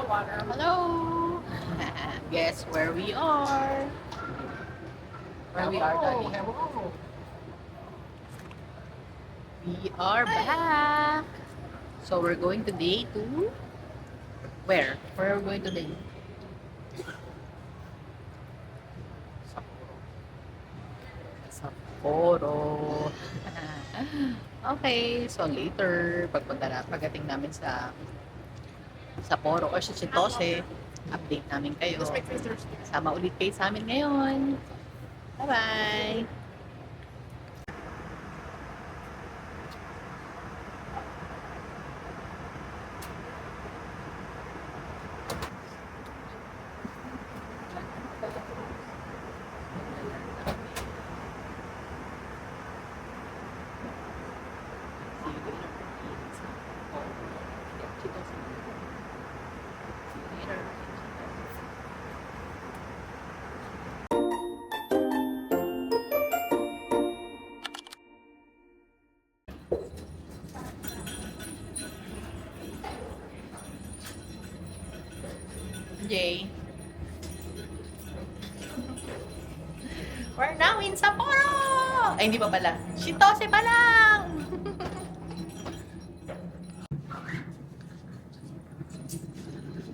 Hello! Guess where we are? Where we are, Daddy? We are back! So we're going today to... Where? Where are we going today? Sapporo. Okay, so later, pagdating namin sa Sapporo or sa Chitose, update namin kayo. Sama ulit kayo sa amin ngayon. Bye-bye! Jay. We're now in Sapporo! Ay, hindi pa pala. Chitose pa lang!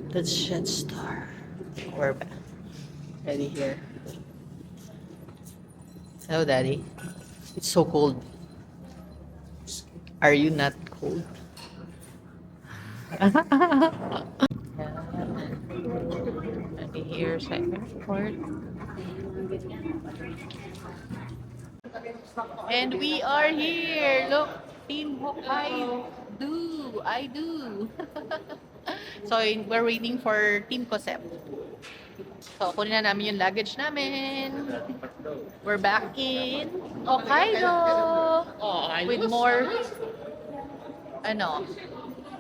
That's Jetstar. We're back. Ready here. Hello, Daddy. It's so cold. Are you not cold? Ready here sa airport. And we are here. Look, Team Hokkaido. I do. So, we're waiting for Team Cosep. So, kunin na namin yung luggage namin. We're back in Hokkaido. With more,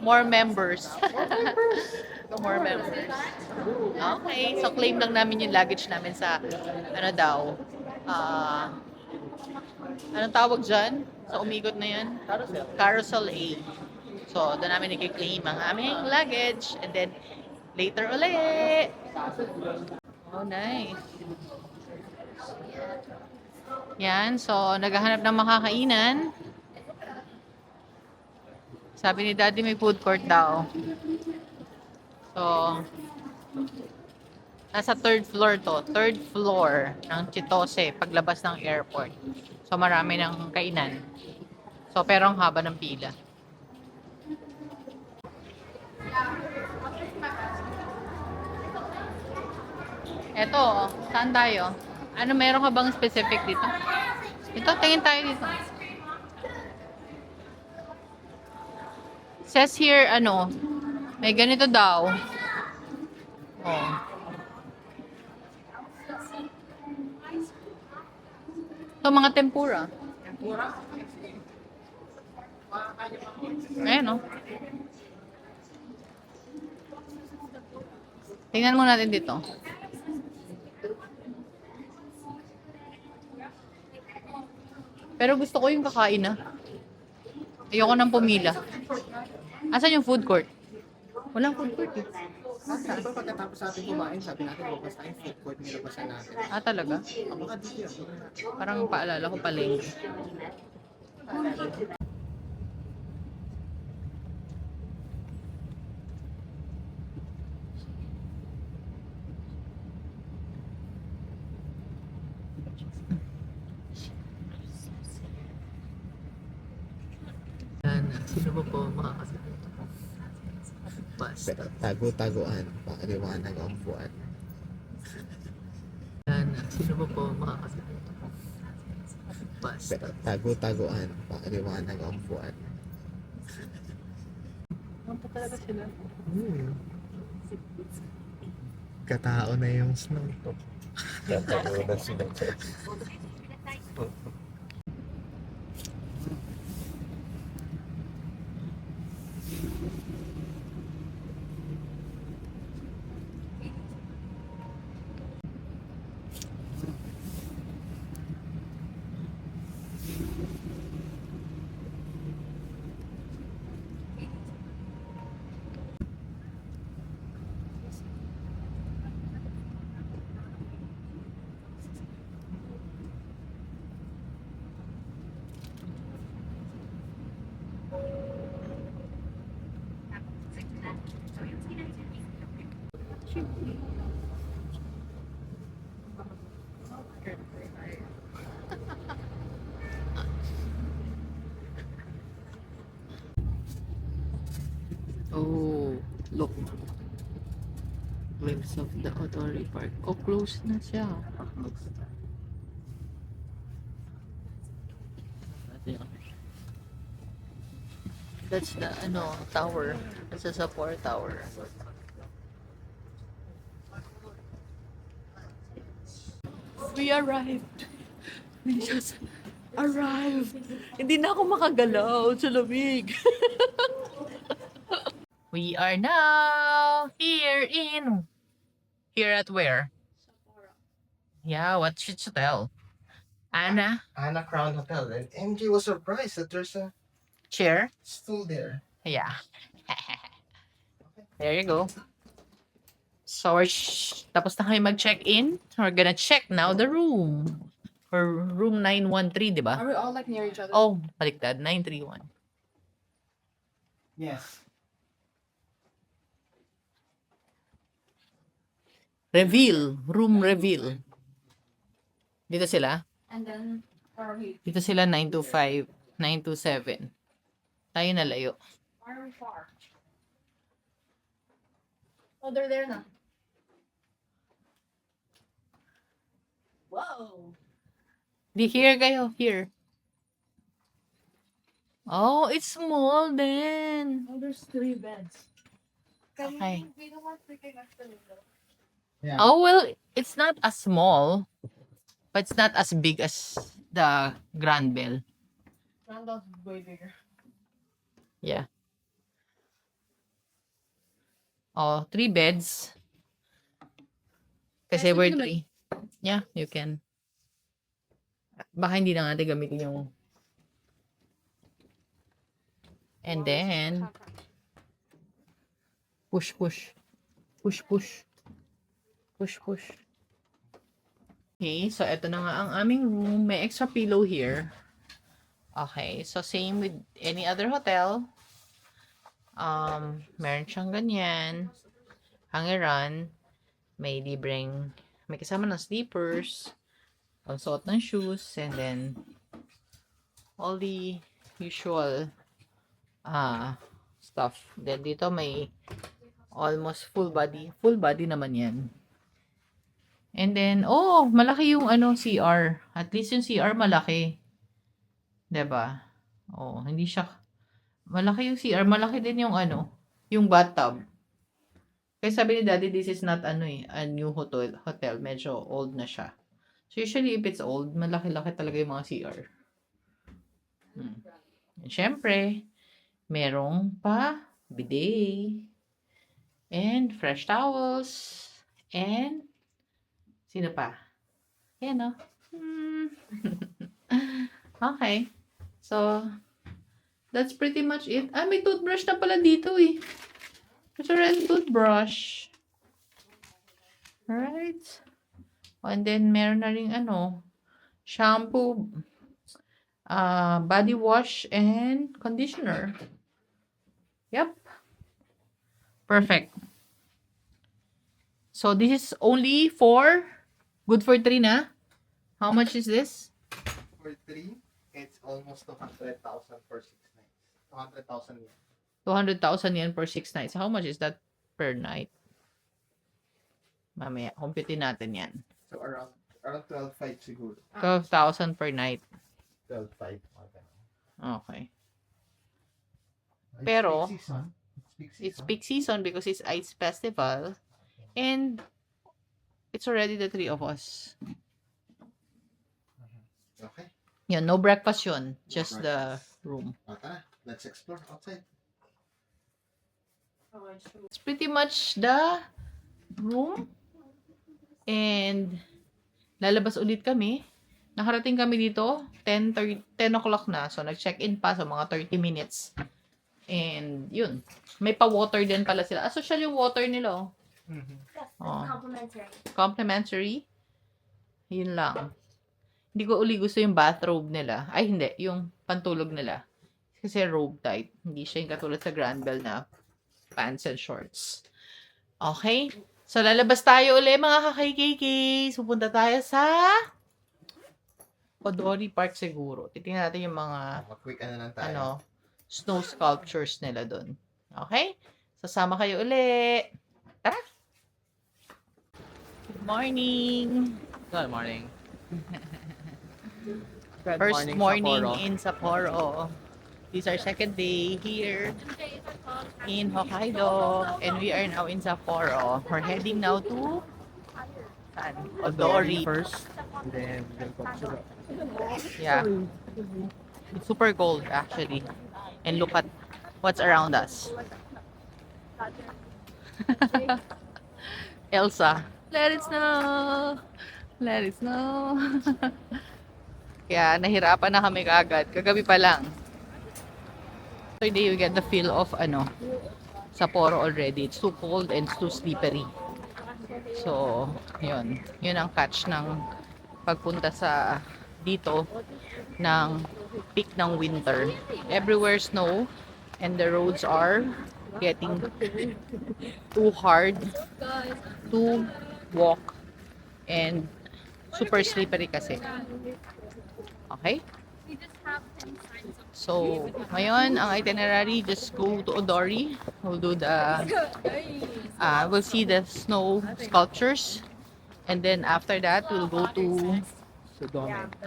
more members. More members. Okay, so claim lang namin yung luggage namin sa, anong tawag dyan? Sa umikot na yan? Carousel A. So, doon namin i-claim ang aming luggage. And then, later ulit. Oh, nice. Yan. So, naghahanap ng makakainan. Sabi ni Daddy may food court daw. So, nasa third floor to. Third floor ng Chitose, paglabas ng airport. So, marami ng kainan. So, pero ang haba ng pila. Eto, saan tayo? Ano, meron ka bang specific dito? Ito, tingin tayo dito. Says here, may ganito daw. Oh. Ito, mga tempura. Ayan, oh. Tingnan mo natin dito. Pero gusto ko yung kakain na. Ayoko nang pumila. Asan yung food court? Walang food court eh. Di ba pagkatapos natin kumain, sabi natin, bukas tayong food court, nilabasan natin. Ah, talaga? Baka dito yan. Parang paalala ko pala yun. Sino ba po makakasagot? Basta. Tago-taguan, pakaliwanag ang buwan. Sino ba po makakasagot? Basta. Tago-taguan, pakaliwanag ang buwan. Ano pa talaga sila? Katao na yung snow to. Katao na sila. Oh, look. Glimpse of the Authority Park. Oh, close na siya. That's the ano tower. That's the support tower. We arrived. We just arrived. Hindi na ako makagalaw sa lamig. We are now here at where? Yeah, what should you tell? Anna, Anna Crown Hotel. And MJ was surprised that there's a chair. stool there. Yeah. There you go. So, tapos na kami mag-check-in. We're gonna check now the room. For room 913, di ba? Are we all like near each other? Oh, baliktad. 931. Yes. Reveal. Room reveal. Dito sila. And then, where are we? Dito sila 925, 927. Tayo na layo. Why are we far? Oh, they're there now. Whoa. Di here kayo. Here. Oh, it's small then. Oh, there's 3 beds. Okay. We don't want freaking next to window. Yeah. Oh, well, it's not as small. But it's not as big as the Grand Bell. Randall's way bigger. Yeah. Oh, 3 beds. Kasi Yes, we're we can 3. Yeah, you can. Baka hindi na natin gamitin yung... And then, push, push. Push, push. Push, push. Okay, so eto na nga ang aming room. May extra pillow here. Okay, so same with any other hotel. Meron siyang ganyan. Hangiran. May libreng, may kasama ng sleepers. Pangsuot ng shoes. And then, all the usual stuff. Then dito may almost full body. Full body naman yan. And then, oh, malaki yung CR. At least yung CR malaki. 'Di ba? Oh, hindi siya malaki yung CR, malaki din yung yung bathtub. Kaya sabi ni Daddy, this is not a new hotel. Medyo old na siya. So usually if it's old, malaki-laki talaga yung mga CR. And syempre, merong pa bidet and fresh towels and sino pa? Yan, no? Okay. So, that's pretty much it. Ah, may toothbrush na pala dito eh. There's a red toothbrush. Alright. And then, meron na rin shampoo, body wash, and conditioner. Yep. Perfect. So, this is only good for 3 na. How much is this? For 3, it's almost 200,000 for 6 nights. 200,000 yen. 200,000 yen per 6 nights. How much is that per night? Mamaya, computin natin yan. So around 12,500 siguro. 12,000 per night. 12,500. Okay. Pero, It's peak season. It's peak season because it's Ice Festival. And, it's already the 3 of us. Okay. Yun, no breakfast yun. Just the room. Tara, let's explore outside. It's pretty much the room. And, lalabas ulit kami. Nakarating kami dito, 10 o'clock na. So, nag-check-in pa sa mga 30 minutes. And, yun. May pa-water din pala sila. Social yung water nila, oh. Yes, Oh. complimentary. Complimentary. Yun lang. Hindi ko uli gusto yung bathrobe nila. Ay, hindi. Yung pantulog nila. Kasi robe type. Hindi siya yung katulad sa Grand Bell na pants and shorts. Okay? So, lalabas tayo uli mga ka-KKKs. Pupunta tayo sa Odori Park siguro. Titingnan natin yung mga Mag-quick lang tayo. snow sculptures nila doon. Okay? Sasama kayo uli. Tara! Good morning! Good morning. First morning in Sapporo. This is our second day here in Hokkaido. And we are now in Sapporo. We're heading now to saan? Odori. first, and then we'll go to the Yeah. It's super cold actually. And look at what's around us. Elsa. Let it snow. Let it snow. Kaya nahirapan na kami kaagad. Kagabi pa lang. So hindi you get the feel of Sapporo already. It's too cold and it's too slippery. So, yun. Yun ang catch ng pagpunta sa dito ng peak ng winter. Everywhere snow and the roads are getting too hard to walk and super slippery kasi. Okay? So, ngayon, ang itinerary, just go to Odori. We'll see the snow sculptures. And then after that, we'll go to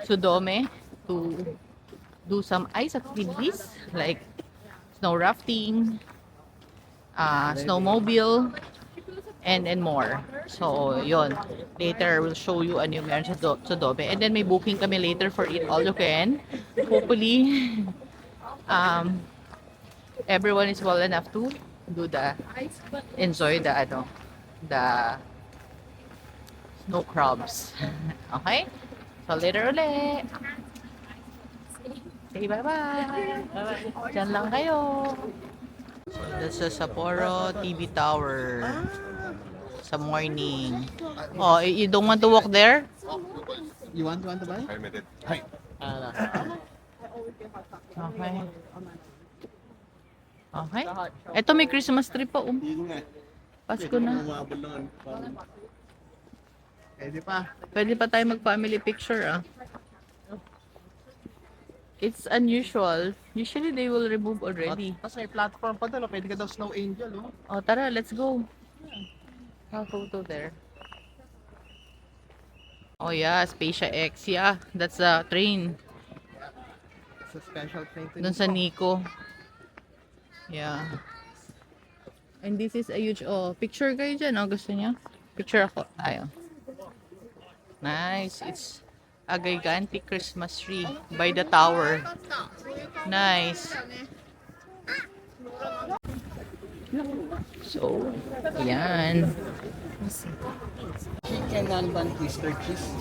Sudome to do some ice activities like snow rafting, snowmobile, and more. So, yon. Later, we'll show you ano yung meron sa Sudome. And then may booking kami later for it all you can. Hopefully, everyone is well enough to enjoy the snow crabs. Okay? So later ulit. Say bye-bye. Diyan lang kayo. So that's the Sapporo TV Tower. Sa morning. Oh, you don't want to walk there? You want to buy? Hi. Okay. Okay. Ito may Christmas tree pa. Yun nga. Pasko na. Umabot naman. Pwede pa. Pwede pa tayo mag-family picture It's unusual. Usually they will remove already. Tapos may platform pa doon. Pwede ka daw snow angel. Oh. Oh, tara, let's go. Have photo there. Oh yeah, Spacia X. Yeah, that's the train. It's a special train to Dun sa Nico. Yeah. And this is a huge, picture kayo dyan, gusto niya? Picture ako. Tayo. Nice. It's a gigantic Christmas tree by the tower. Nice. So, yan. Chicken nanban twister cheese.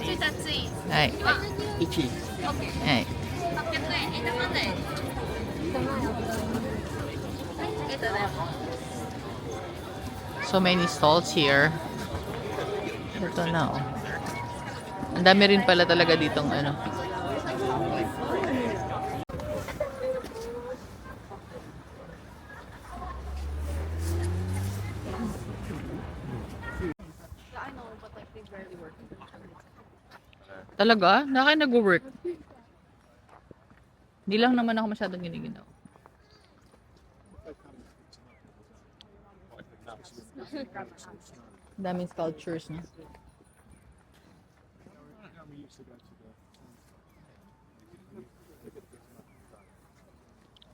Ay. Ichi. Ay. So many stalls here. Ito na Ang dami rin pala talaga ditong Talaga? Na kayo nag-work? Hindi lang naman ako masyadong giniginaw. Daming sculptures, no?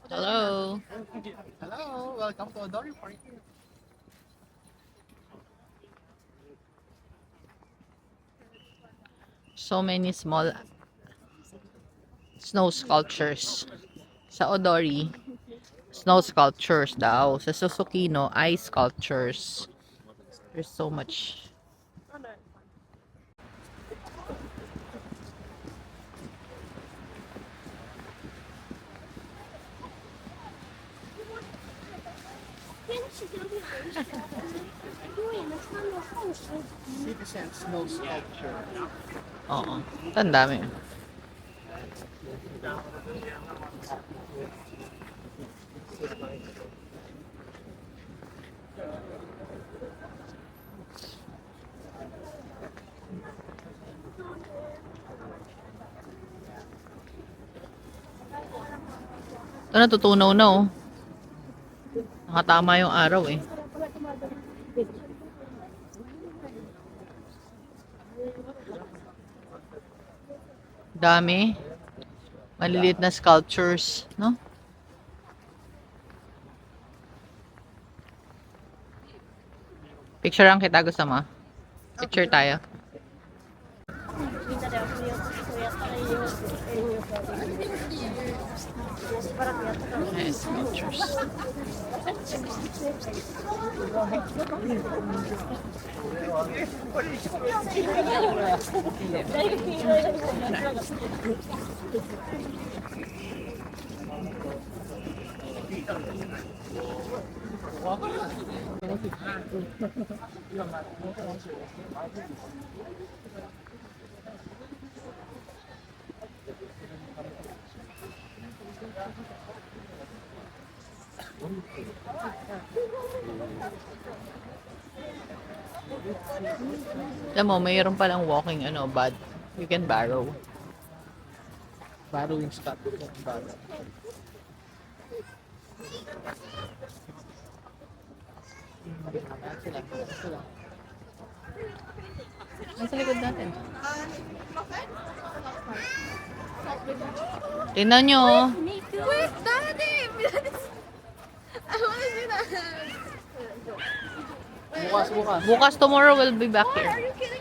Hello. Hello, welcome to Odori Park. So many small snow sculptures. Sa Odori, snow sculptures daw. Sa Susukino, ice sculptures. There's so much. Citizen Snow Sculpture. Oo. Ang dami. Ito natutunaw na oh. Nakatama yung araw eh. Dami. Maliliit na sculptures, no? Picturean kita, gusto mo? Picture tayo. Nice pictures. Alam mo, mayroon palang walking bud. You can borrow. Borrowing spot. Borrow. Nasa likod natin. Tingnan nyo. Oh. Wait, Daddy! I wanna see that. Bukas. Bukas, tomorrow we'll be back here. Are you kidding?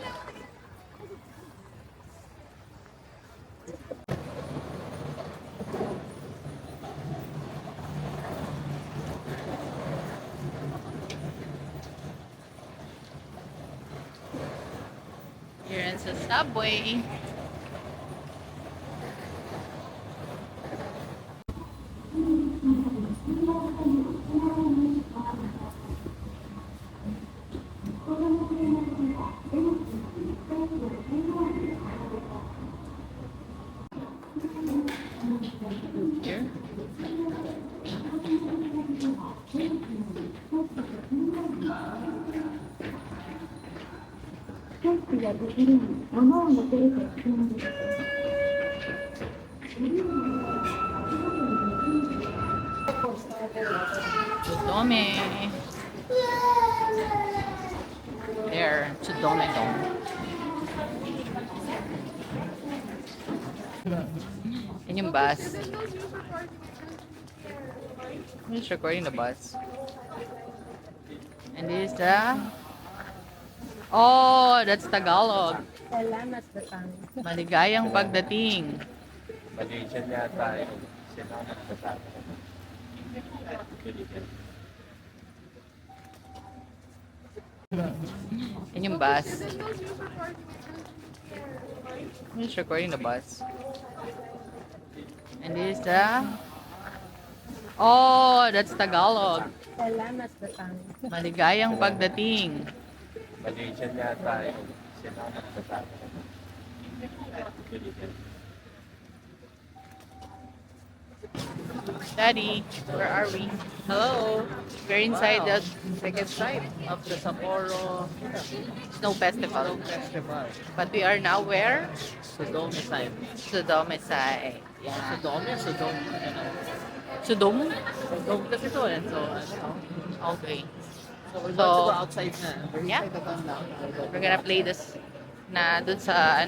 Here is the subway. Here. Tsudome. There, Tsudome Dome. Yan yung bus. I'm just recording the bus. And this is the... Oh, that's Tagalog. Salamat sa tanong. Maligayang pagdating. Malaysian yata yun. Salamat sa tanong. Yan yung bus. I'm just recording the bus. And this is the... Oh, that's Tagalog. Salamat sa tanong. Maligayang pagdating. Malaysian yata yun. Salamat sa tanong. Daddy, where are we? Hello. We're inside the second side of the Sapporo Snow Festival. Festival. But we are now where? Sodome side. Sodome side. Sodome. Sodome? Sodome kasi ito eh. So, Okay. so we're So, going to go outside na. We're yeah. inside the town now. We're gonna play this na dun sa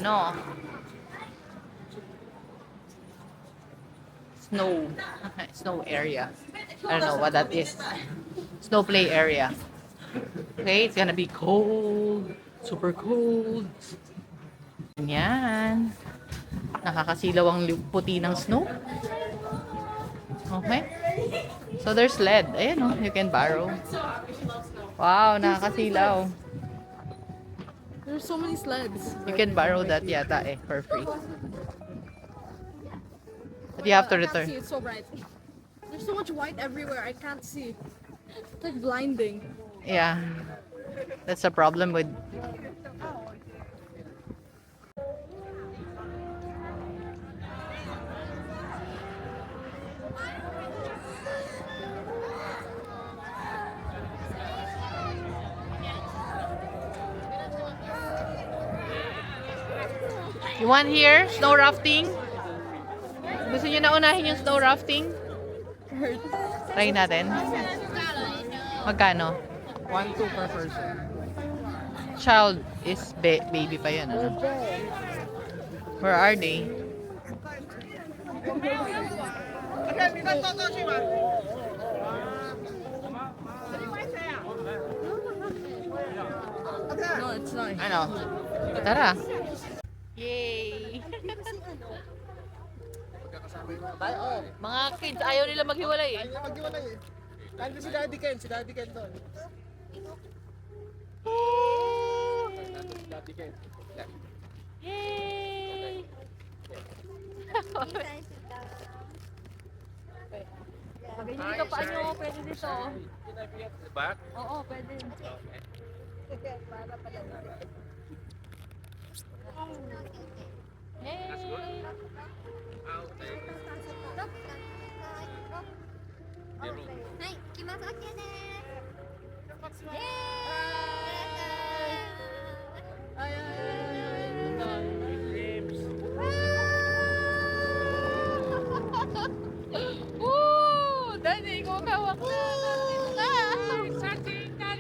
snow snow area. I don't know what that is. Snow play area. Okay, it's gonna be cold. Super cold. Yan. Nakakasilaw ang puti ng snow. Okay. So there's LED. Ayan oh, you can borrow. Wow, nakakasilaw. There's so many sleds. You can borrow that yata for free. But you have to I can't see, return. it's so bright. There's so much white everywhere, I can't see. It's like blinding. Yeah. That's a problem with... You want here? Snow rafting? Gusto niyo na unahin yung snow rafting? Try natin. Magkano? 1-2 per person. Child is baby pa yan. Ano? Where are they? No, it's not. Ano? Tara. Yay! Mga kids, ayaw nila maghiwalay eh. Nandun si Daddy Ken doon. Yay! Pag hindi ka pa nyo, pwede dito. Back? Oo, pwede. Yay! はい、行きます。OK です。イエーイ。 Woo! Daddy, ikaw kawak na. Nandito na.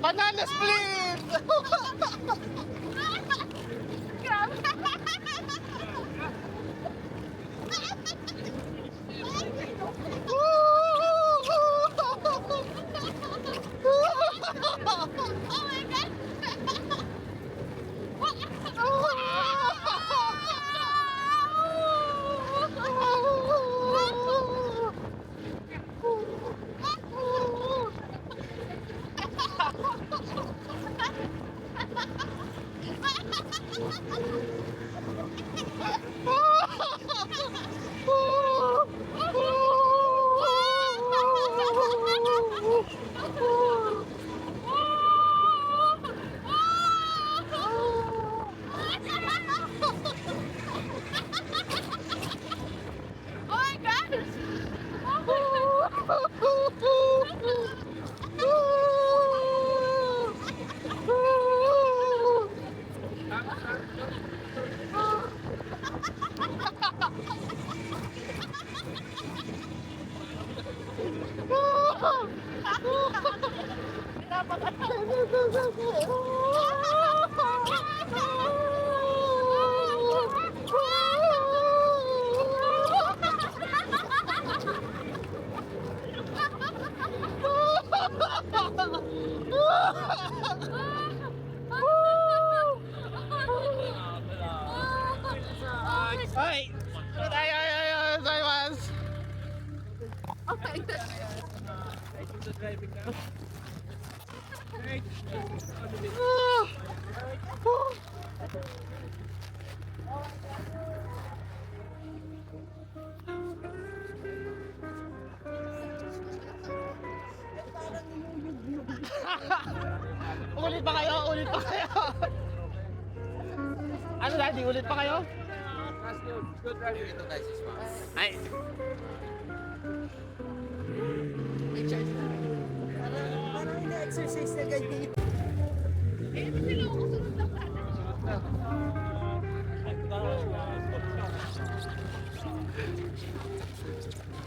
Banana split! Ay! Ay! Ulit pa kayo! Ulit pa kayo! Ano Daddy? Ulit pa kayo? Ay!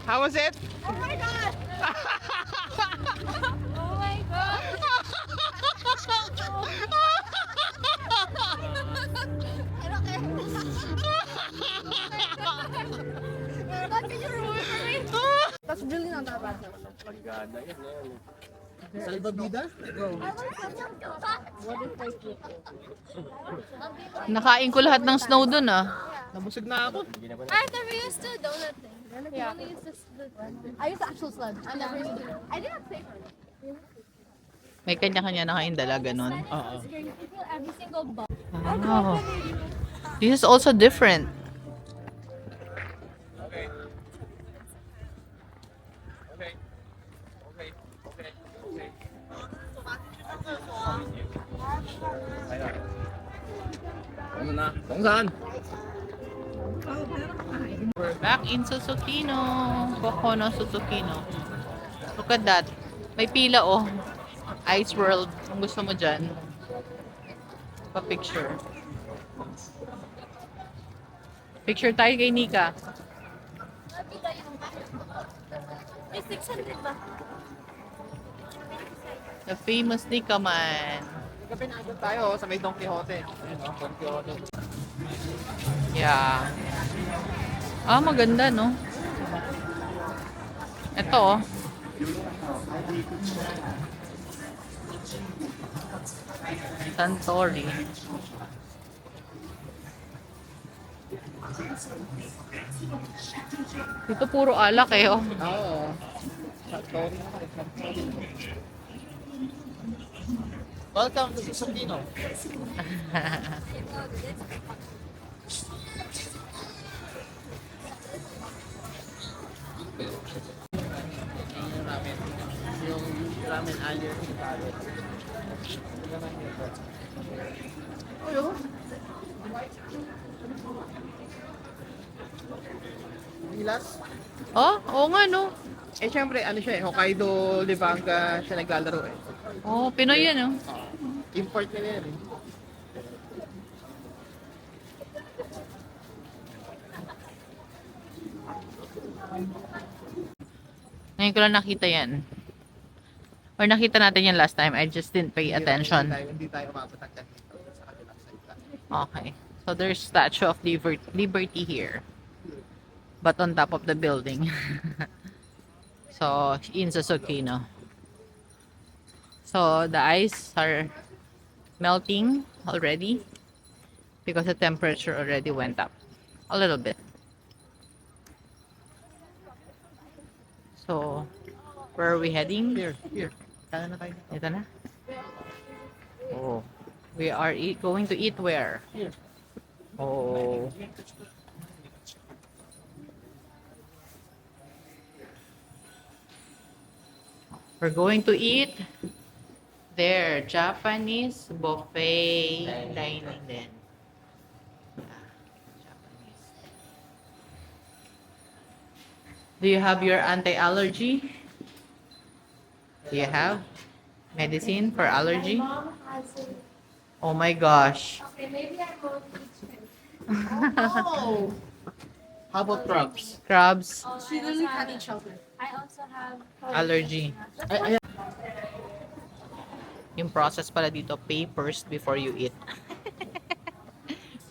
How was it? Oh my god! Oh my god! That's really not that bad. Maganda yan eh. Salvavida? What if I flip it? Nakain ko lahat ng snow dun ah. Nabusog na ako. I never used the donut thing. Yeah. I only used this. I used the actual sled. I never used it. I didn't pay for it. May kanya-kanya na kayong dala ganun. Oo. You feel every single bump. Wow. This is also different. Okay. Okay. Okay. Okay. Okay. Ano na? Kung saan? We're back in Susukino. Kokono Susukino. Look at that. May pila oh. Ice World. Kung gusto mo dyan. Pa-picture. Picture tayo kay Nika. May 600 ba? The famous Nika man. Gabi na tayo sa may Don Quixote. Ayun, oh, Don Quixote. Yeah. Ah, maganda, no? Ito, oh. Santori. Dito puro alak eh, oh. Oo. Satori. Welcome to Susukino. Yung ramen. Yung ramen earlier in Talo. Nilas? Oh, oo nga, no? Eh, syempre, ano siya eh, Hokkaido, Libanga siya naglalaro eh. Oh, Pinoy yan, oh. Import nila yan eh. Ngayon ko lang nakita yan. Or nakita natin yan last time. I just didn't pay attention. Hindi tayo umabot ang ganito sa kabilang side lang. Okay. So there's Statue of Liberty here. But on top of the building. So, in Susukino. So, the ice are melting already because the temperature already went up a little bit. So, where are we heading? Here. Kaya na tayo. Ito na. Oh. We are going to eat where? Here. Oh. We're going to eat there. Japanese buffet dining din. Japanese. Do you have your anti-allergy? Do you have medicine for allergy? Mom has it. Oh my gosh. Okay, maybe I won't eat shrimp. Oh! How about crabs? Crabs, She literally can't eat shellfish. I also have allergy. Ay, Yung process pala dito, pay first before you eat.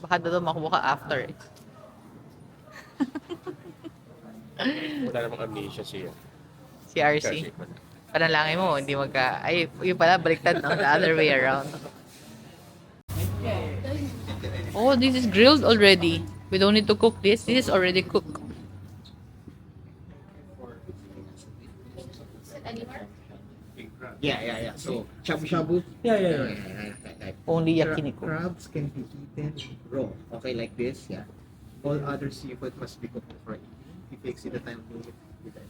Baka doon makuha ka after. Wala namang amnesia siya. Si RC. Panalangin mo, hindi magka... Ay, yung pala, baliktad, no? The other way around. Oh, this is grilled already. We don't need to cook this. This is already cooked. Yeah. So, shabu-shabu? Yeah. Only yakiniku. Crabs can be eaten raw. Okay, like this, yeah. All other seafood must be cooked before eating. If you exceed the time limit, you die.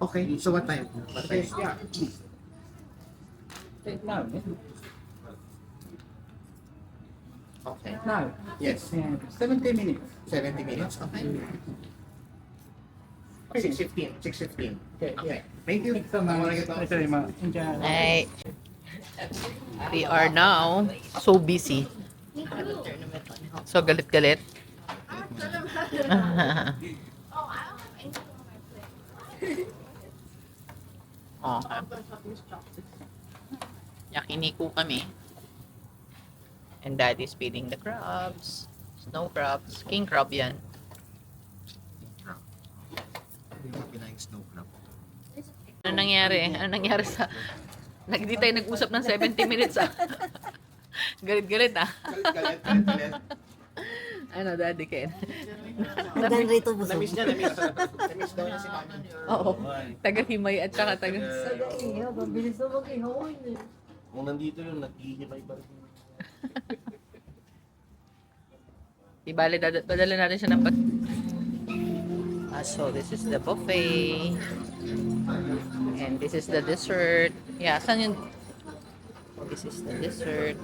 Okay, so what time? What time? Yeah. Okay. Now, Yes. 70 minutes. 70 minutes. Okay. 6:15. 6:15. Okay. Thank you. Thanks so much. Very much. Enjoy. Ay. We are now so busy. So galit-galit. Okay. Yakiniku kami. And daddy's feeding the crabs. Snow crabs. King crab yan. Snow crab. Ano nangyari? Ano nangyari sa... Hindi tayo nag-usap ng 70 minutes ah. Galit-galit ah. Galit. Ano, daddy Ken? Hanggang rito busog. Namiss niya. Namiss daw niya si Mami. Oo. Taga-himay at saka taga... Iyo, mabilis na mag-ihawin eh. Kung nandito yun, naghihimay pa rin. Ibali, padala natin siya ng so this is the buffet. And this is the dessert. Yeah, saan yun? This is the dessert.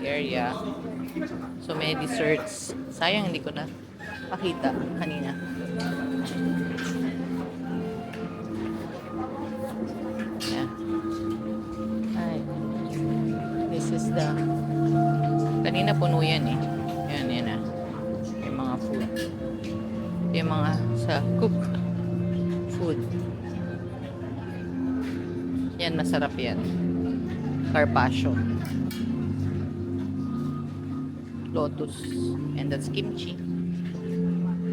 area. So, may desserts. Sayang, hindi ko na pakita kanina. Yeah. Ay. This is the... Kanina puno yan eh. Yan ah. Yung mga food. Yung mga sa cook food. Yan, masarap yan. Carpaccio. Lotus. And that's kimchi.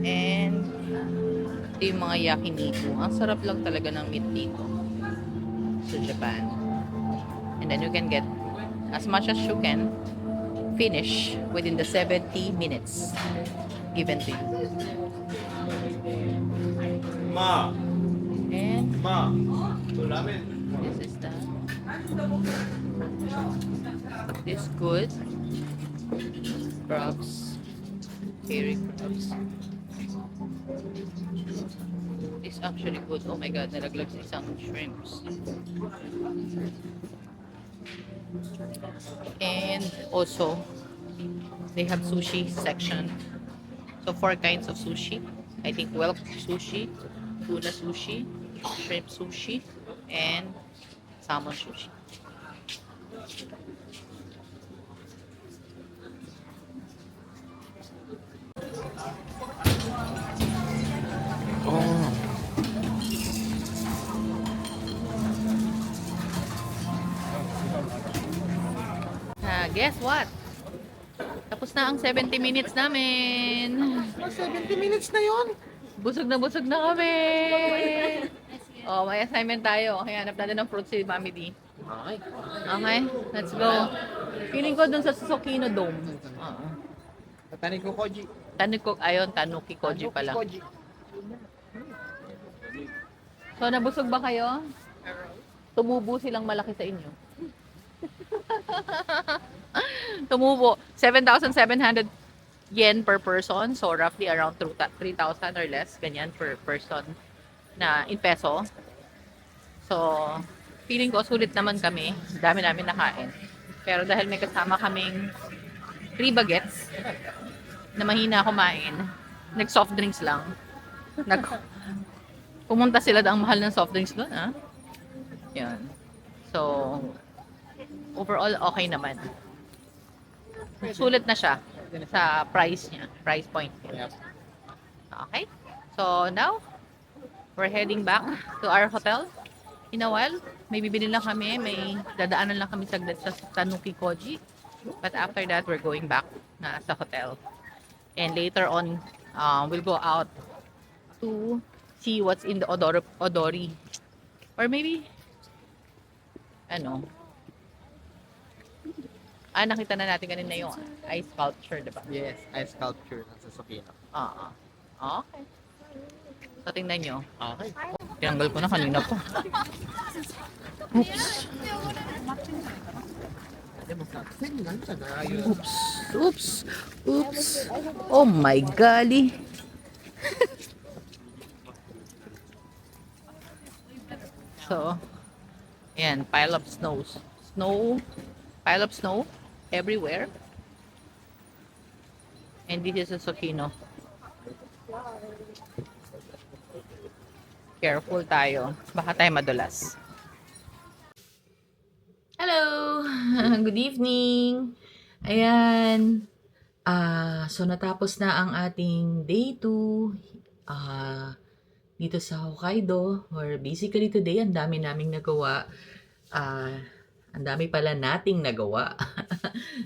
And ito yung mga yakiniku. Ang sarap lang talaga ng meat dito sa Japan. And then you can get as much as you can finish within the 70 minutes given to you. Ma! And Ma! Ramen! this is the this good crabs, fairy crabs. It's actually good. Oh my god, nalaglag sa isang shrimps. And also they have sushi section. So 4 kinds of sushi. I think whelk sushi, tuna sushi, shrimp sushi, and salmon sushi. Guess what? Tapos na ang 70 minutes namin. 70 minutes na yon. Busog na kami. Oh, may assignment tayo. Kaya hanap natin ng fruit si Mami D. Okay. Okay, let's go. Feeling ko dun sa Susukino Dome. Oo. Tatanin ko Koji. Tanuki Koji pala. So, nabusog ba kayo? Tumubo silang malaki sa inyo. Tumubo. 7,700 yen per person. So, roughly around 3,000 or less. Ganyan per person na in peso. So, feeling ko sulit naman kami. Dami namin nakain. Pero dahil may kasama kaming 3 bagets na mahina kumain, nag-soft drinks lang. Pumunta sila ang mahal ng soft drinks doon, ha? Yan. So, overall, okay naman. Sulit na siya sa price niya, price point niya. Okay? So, now, we're heading back to our hotel. In a while, may bibili lang kami, may dadaanan lang kami saglit sa Tanuki Koji. But after that, we're going back na sa hotel. And later on, we'll go out to see what's in the Odori. Or maybe, nakita na natin kanina yung ice sculpture, diba? Yes, ice sculpture ng Susukino. Oo. Okay. So, tingnan nyo. Okay. Tinanggal ko na kanina pa. Oops. Oops. Oh my golly. So, ayan, pile of pile of snow everywhere. And this is a Susukino. Careful tayo. Baka tayo madulas. Hello! Good evening! Ayan. So, natapos na ang ating day 2 dito sa Hokkaido. Or basically today, ang dami naming nagawa. Ang dami pala nating nagawa.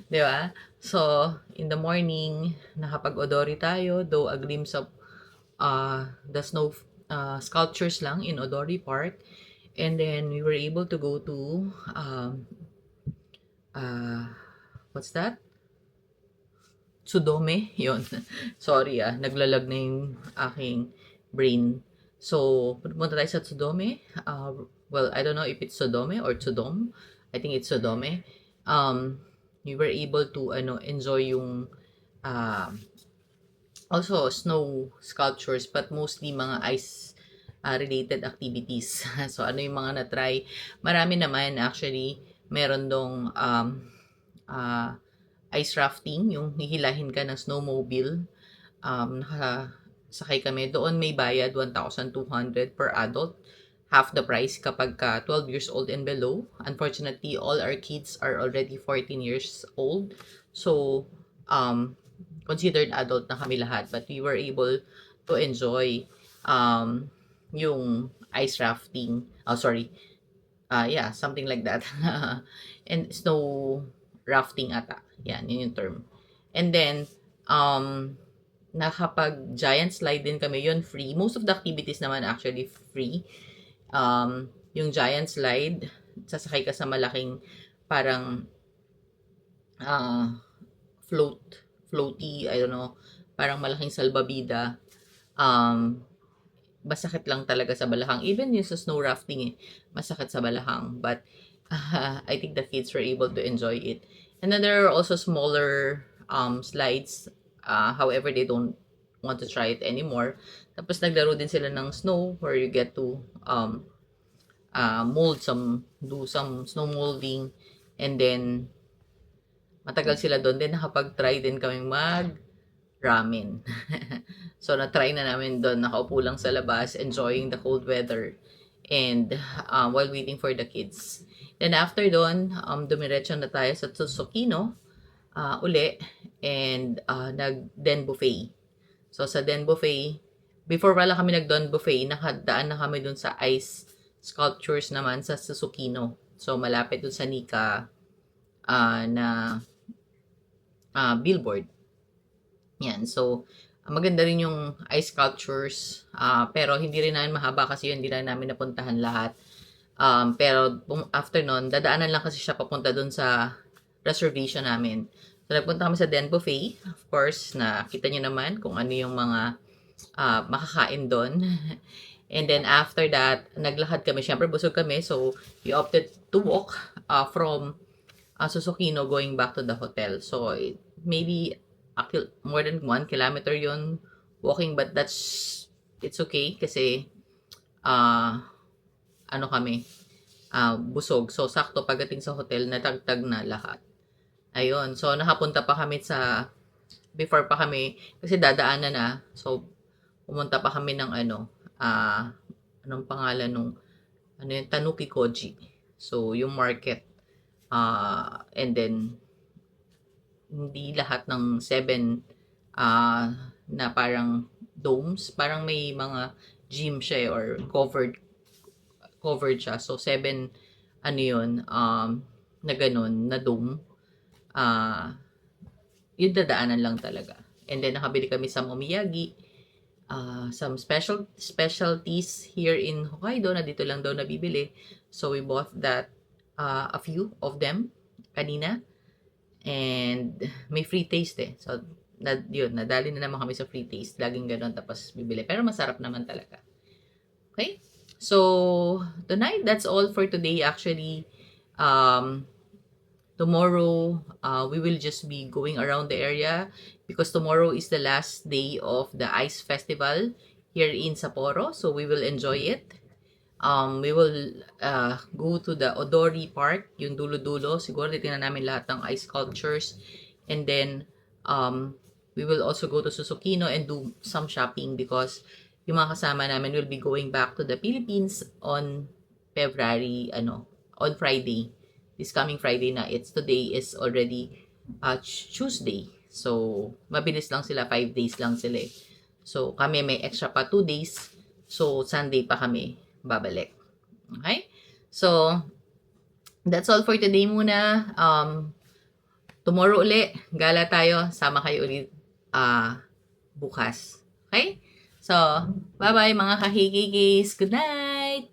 Di ba? So, in the morning, nakapag-odori tayo. Though a glimpse of the snow sculptures lang in Odori Park. And then we were able to go to what's that? Tsudome. Yun. Sorry naglalag na yung aking brain. So, pumunta tayo sa Tsudome. Well, I don't know if it's Tsudome or Tsudom. I think it's Tsudome. We were able to enjoy yung also snow sculptures, but mostly mga ice related activities. So, ano yung mga na-try? Marami naman actually. Meron dong ice rafting, yung hihilahin ka ng snowmobile. Nakasakay kami. Doon may bayad 1,200 per adult. Half the price kapag ka 12 years old and below. Unfortunately, all our kids are already 14 years old. So, considered adult na kami lahat. But we were able to enjoy yung ice rafting. Yeah, something like that. And snow rafting ata. Yan, yun yung term. And then, nakapag giant slide din kami, yun free. Most of the activities naman actually free. Yung giant slide, sasakay ka sa malaking parang floaty, I don't know, parang malaking salbabida. Masakit lang talaga sa balakang. Even yung sa snow rafting, masakit sa balakang. But I think the kids were able to enjoy it. And then there are also smaller slides. However, they don't want to try it anymore. Tapos naglaro din sila ng snow where you get to do some snow molding. And then, matagal sila doon. Then nakapag-try din kaming mag-ramen. So, na-try na namin doon. Nakaupo lang sa labas, enjoying the cold weather. And while waiting for the kids. Then after doon, dumiretso na tayo sa Tsukino uli. And nag-den buffet. So, sa den buffet, before wala kami nag-den buffet, nakadaan na kami doon sa ice sculptures naman sa Tsukino. So, malapit doon sa Nika na billboard. Yan. So, maganda rin yung ice sculptures. Pero hindi rin namin mahaba kasi yun, hindi na namin napuntahan lahat. Pero after nun, dadaanan lang kasi siya papunta doon sa reservation namin. So, nagpunta kami sa Den Buffet. Of course, nakita nyo naman kung ano yung mga makakain doon. And then after that, naglakad kami. Siyempre, busog kami. So, we opted to walk from Tsukino going back to the hotel. So, maybe more than 1 kilometer yun walking. But it's okay kasi busog. So, sakto pagdating sa hotel, natagtag na lahat. Ayun. So, nakapunta pa kami before pa kami, kasi dadaanan na. So, pumunta pa kami ng anong pangalan nung, Tanuki Koji. So, yung market. And then, hindi lahat ng 7 na parang domes. Parang may mga gym siya or covered siya. So, 7, na ganun, na dome. Yung dadaanan lang talaga. And then, nakabili kami sa Momiyagi. Some specialties here in Hokkaido na dito lang daw nabibili. So, we bought that, a few of them kanina. And, may free taste eh. So, nadali na naman kami sa free taste. Laging ganun, tapos bibili. Pero masarap naman talaga. Okay? So, tonight, that's all for today actually. Tomorrow, we will just be going around the area because tomorrow is the last day of the Ice Festival here in Sapporo. So, we will enjoy it. We will go to the Odori Park, yung dulo-dulo. Siguro titingnan namin lahat ng ice sculptures. And then, we will also go to Tsukino and do some shopping because yung mga kasama namin will be going back to the Philippines on on Friday. This coming Friday na. Today is already Tuesday. So, mabilis lang sila. 5 days lang sila eh. So, kami may extra pa 2 days. So, Sunday pa kami babalik. Okay? So, that's all for today muna. Tomorrow uli, gala tayo. Sama kayo ulit bukas. Okay? So, bye-bye mga kahikikis. Good night!